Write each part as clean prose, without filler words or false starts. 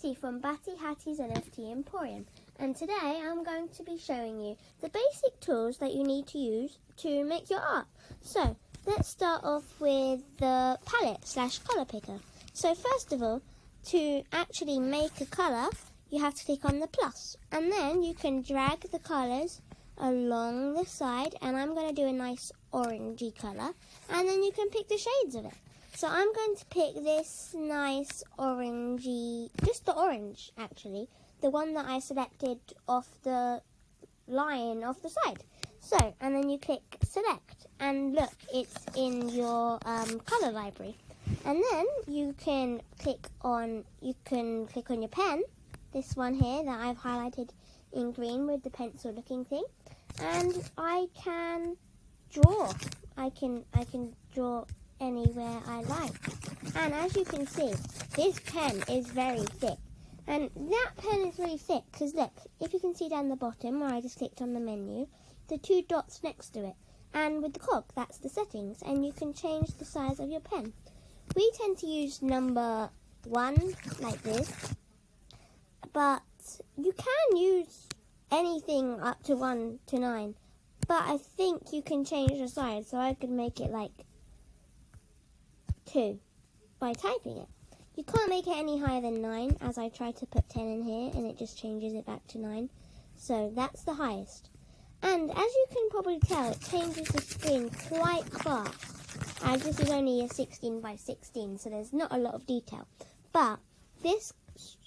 Hattie from BattyHattie'sNFTEmporium, and today I'm going to be showing you the basic tools that you need to use to make your art. So let's start off with the palette/colour picker. So first of all, to actually make a colour, you have to click on the plus, and then you can drag the colours along the side, and I'm going to do a nice orangey colour, and then you can pick the shades of it. So I'm going to pick this nice orangey, just the orange actually, the one that I selected off the line off the side. So, and then you click select, and look, it's in your colour library. And then you can click on your pen, this one here that I've highlighted in green with the pencil looking thing, and I can draw. I can draw anywhere I like. And as you can see, this pen is very thick. And that pen is really thick because look, if you can see down the bottom where I just clicked on the menu, the two dots next to it. And with the cog, that's the settings, and you can change the size of your pen. We tend to use number 1 like this, but you can use anything up to 1 to 9. But I think you can change the size, so I could make it like 2 by typing it. You can't make it any higher than 9, as I tried to put 10 in here and it just changes it back to 9. So that's the highest. And as you can probably tell, it changes the screen quite fast, as this is only a 16 by 16, so there's not a lot of detail. But this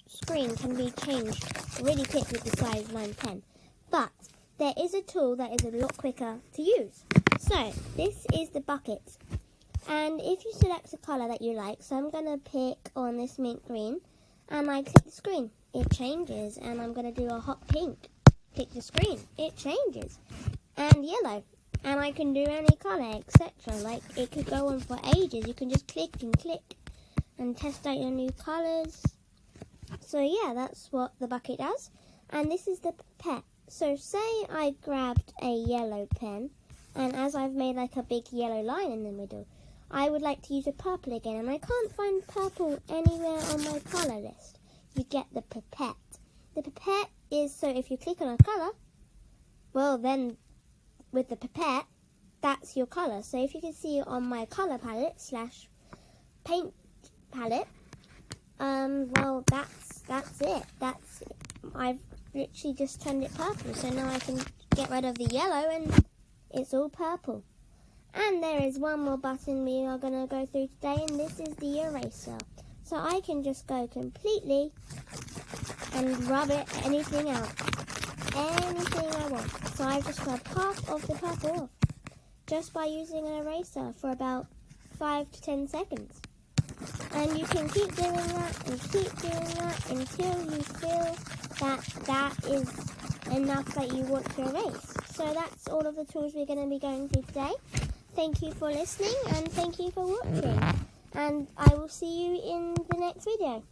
screen can be changed really quick with the size 9 pen. But there is a tool that is a lot quicker to use. So this is the bucket. And if you select a colour that you like, so I'm going to pick on this mint green, and I click the screen, it changes, and I'm going to do a hot pink. Click the screen, it changes, and yellow, and I can do any colour, etc. Like, it could go on for ages. You can just click and click and test out your new colours. So yeah, that's what the bucket does. And this is the pipette. So say I grabbed a yellow pen, and as I've made like a big yellow line in the middle, I would like to use a purple again, and I can't find purple anywhere on my colour list. You get the pipette. The pipette is, so if you click on a colour, well then with the pipette, that's your colour. So if you can see on my colour palette/paint palette, well that's it. I've literally just turned it purple, so now I can get rid of the yellow and it's all purple. And there is one more button we are going to go through today, and this is the eraser. So I can just go completely and rub anything out. Anything I want. So I've just rubbed half of the purple off just by using an eraser for about 5 to 10 seconds. And you can keep doing that and keep doing that until you feel that that is enough that you want to erase. So that's all of the tools we're going to be going through today. Thank you for listening, and thank you for watching. And I will see you in the next video.